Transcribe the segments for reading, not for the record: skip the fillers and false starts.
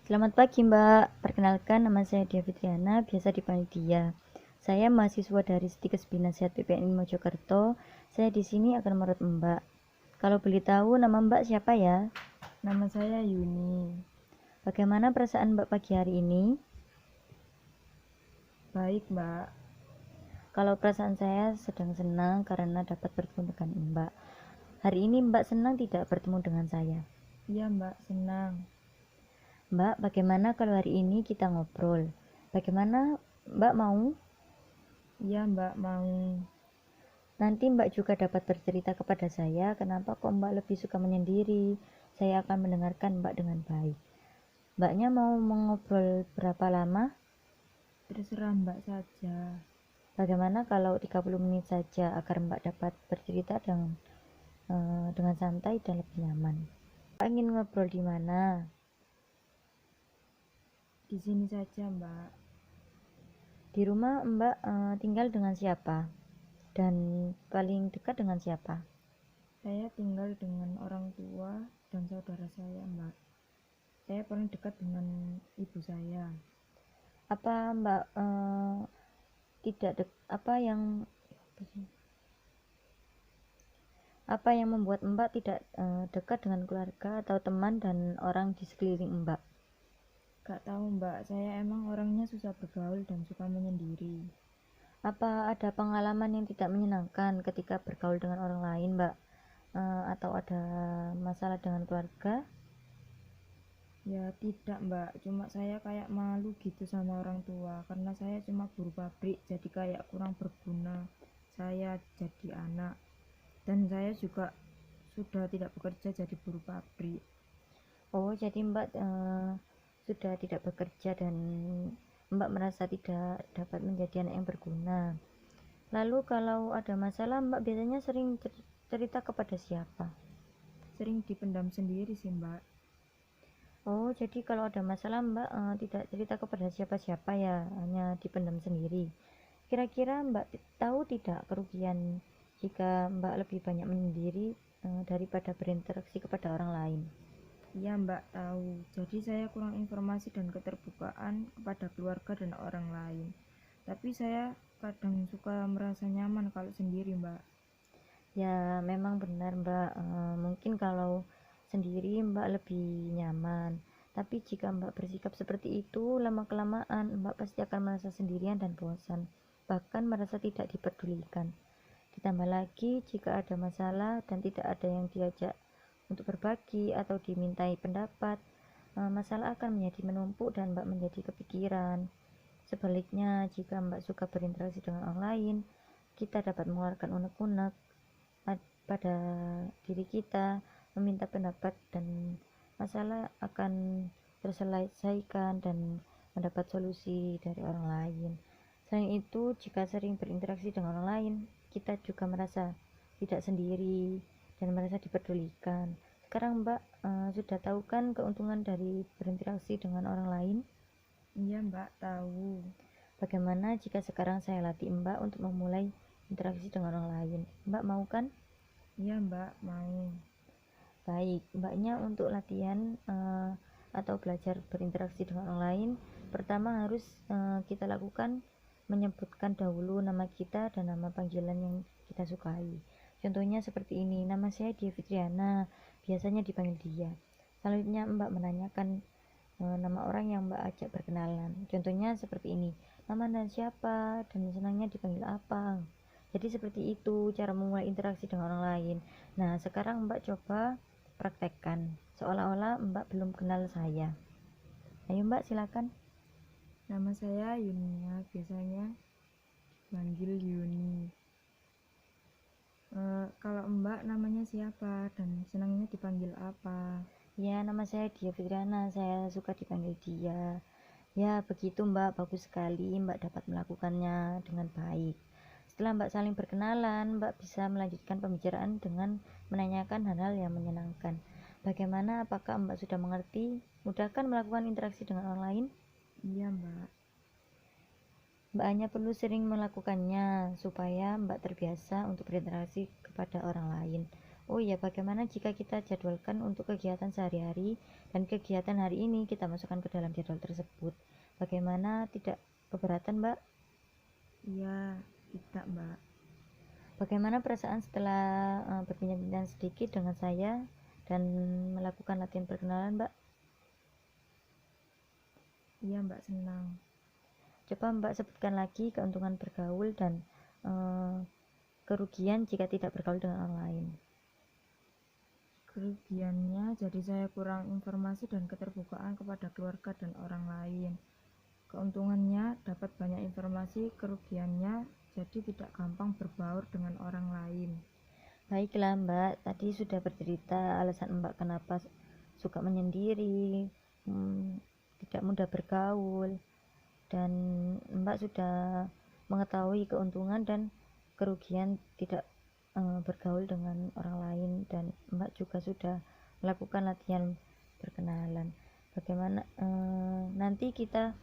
Selamat pagi Mbak, perkenalkan nama saya Dia Fitriana, biasa dipanggil Dia. Saya mahasiswa dari Stikes Binasihat PPNI Mojokerto. Saya di sini akan menurut Mbak. Kalau boleh tahu nama Mbak siapa ya? Nama saya Yuni. Bagaimana perasaan Mbak pagi hari ini? Baik, Mbak. Kalau perasaan saya sedang senang karena dapat bertemu dengan Mbak. Hari ini Mbak senang tidak bertemu dengan saya? Iya, Mbak, senang. Mbak, bagaimana kalau hari ini kita ngobrol? Bagaimana Mbak mau? Iya, Mbak, mau. Nanti Mbak juga dapat bercerita kepada saya kenapa kok Mbak lebih suka menyendiri. Saya akan mendengarkan Mbak dengan baik. Mbaknya mau mengobrol berapa lama? Terserah Mbak saja. Bagaimana kalau 30 menit saja agar Mbak dapat bercerita dengan santai dan lebih nyaman. Mbak ingin ngobrol di mana? Di sini saja, Mbak. Di rumah Mbak tinggal dengan siapa? Dan paling dekat dengan siapa? Saya tinggal dengan orang tua dan saudara saya, Mbak. Saya paling dekat dengan ibu saya. Apa Mbak tidak apa yang membuat Mbak tidak dekat dengan keluarga atau teman dan orang di sekeliling Mbak? Gak tahu, Mbak. Saya emang orangnya susah bergaul dan suka menyendiri. Apa ada pengalaman yang tidak menyenangkan ketika bergaul dengan orang lain, Mbak? Atau ada masalah dengan keluarga? Ya, tidak, Mbak. Cuma saya kayak malu gitu sama orang tua karena saya cuma buruh pabrik, jadi kayak kurang berguna. Saya jadi anak dan saya juga sudah tidak bekerja jadi buruh pabrik. Oh, jadi Mbak sudah tidak bekerja dan Mbak merasa tidak dapat menjadi anak yang berguna. Lalu kalau ada masalah, Mbak biasanya sering cerita kepada siapa? Sering dipendam sendiri sih, Mbak. Oh, jadi kalau ada masalah Mbak tidak cerita kepada siapa-siapa ya, hanya dipendam sendiri. Kira-kira Mbak tahu tidak kerugian jika Mbak lebih banyak menyendiri daripada berinteraksi kepada orang lain? Iya, Mbak, tahu. Jadi saya kurang informasi dan keterbukaan kepada keluarga dan orang lain. Tapi saya kadang suka merasa nyaman kalau sendiri, Mbak. Ya, memang benar Mbak. Mungkin kalau sendiri Mbak lebih nyaman. Tapi jika Mbak bersikap seperti itu, lama-kelamaan Mbak pasti akan merasa sendirian dan bosan, bahkan merasa tidak dipedulikan. Ditambah lagi, jika ada masalah dan tidak ada yang diajak untuk berbagi atau dimintai pendapat, masalah akan menjadi menumpuk dan Mbak menjadi kepikiran. Sebaliknya, jika Mbak suka berinteraksi dengan orang lain, kita dapat mengeluarkan unek-unek pada diri kita, meminta pendapat, dan masalah akan terselesaikan dan mendapat solusi dari orang lain. Selain itu, jika sering berinteraksi dengan orang lain, kita juga merasa tidak sendiri dan merasa dipedulikan. Sekarang Mbak sudah tahu kan keuntungan dari berinteraksi dengan orang lain? Iya, Mbak, tahu. Bagaimana jika sekarang saya latih Mbak untuk memulai interaksi dengan orang lain? Mbak mau kan? Iya, Mbak, mau. Baik, Mbaknya untuk latihan atau belajar berinteraksi dengan orang lain, pertama harus kita lakukan menyebutkan dahulu nama kita dan nama panggilan yang kita sukai. Contohnya seperti ini, nama saya Dia Fitriana, biasanya dipanggil Dia. Selanjutnya Mbak menanyakan nama orang yang Mbak ajak berkenalan. Contohnya seperti ini, nama Anda siapa dan senangnya dipanggil apa. Jadi seperti itu cara memulai interaksi dengan orang lain. Nah, sekarang Mbak coba praktekkan seolah-olah Mbak belum kenal saya. Ayo Mbak, silakan. Nama saya Yunia, biasanya panggil Yuni. Kalau Mbak namanya siapa dan senangnya dipanggil apa? Ya, nama saya Dia Fitriana, saya suka dipanggil Dia. Ya, begitu Mbak, bagus sekali Mbak dapat melakukannya dengan baik. Setelah Mbak saling berkenalan, Mbak bisa melanjutkan pembicaraan dengan menanyakan hal-hal yang menyenangkan. Bagaimana, apakah Mbak sudah mengerti? Mudah kan melakukan interaksi dengan orang lain? Iya, Mbak. Mbak hanya perlu sering melakukannya supaya Mbak terbiasa untuk berinteraksi kepada orang lain. Oh iya, bagaimana jika kita jadwalkan untuk kegiatan sehari-hari dan kegiatan hari ini kita masukkan ke dalam jadwal tersebut? Bagaimana, tidak keberatan, Mbak? Iya, tidak Mbak. Bagaimana perasaan setelah berbincang-bincang sedikit dengan saya dan melakukan latihan perkenalan, Mbak? Iya Mbak, senang. Coba Mbak sebutkan lagi keuntungan bergaul dan kerugian jika tidak bergaul dengan orang lain. Kerugiannya jadi saya kurang informasi dan keterbukaan kepada keluarga dan orang lain. Keuntungannya dapat banyak informasi, kerugiannya jadi tidak gampang berbaur dengan orang lain. Baiklah Mbak, tadi sudah bercerita alasan Mbak kenapa suka menyendiri, tidak mudah bergaul, dan Mbak sudah mengetahui keuntungan dan kerugian tidak bergaul dengan orang lain, dan Mbak juga sudah melakukan latihan perkenalan. Bagaimana nanti kita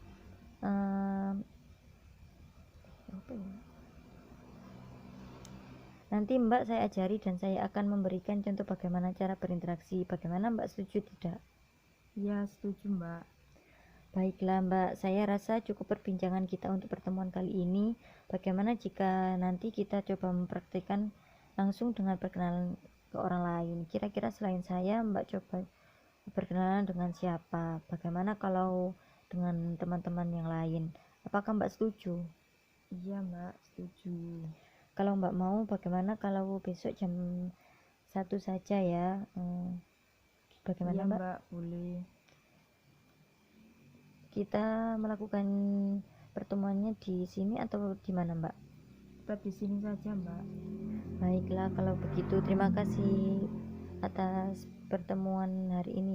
nanti Mbak saya ajari dan saya akan memberikan contoh bagaimana cara berinteraksi. Bagaimana Mbak, setuju tidak? Ya, setuju Mbak. Baiklah Mbak, saya rasa cukup perbincangan kita untuk pertemuan kali ini. Bagaimana jika nanti kita coba mempraktikkan langsung dengan perkenalan ke orang lain? Kira-kira selain saya, Mbak coba berkenalan dengan siapa? Bagaimana kalau dengan teman-teman yang lain? Apakah Mbak setuju? Iya Mbak, setuju. Kalau Mbak mau, bagaimana kalau besok jam 1 saja ya? Bagaimana Iya Mbak? Mbak, boleh. Kita melakukan pertemuannya di sini atau di mana Mbak? Tetap di sini saja Mbak. Baiklah kalau begitu, terima kasih atas pertemuan hari ini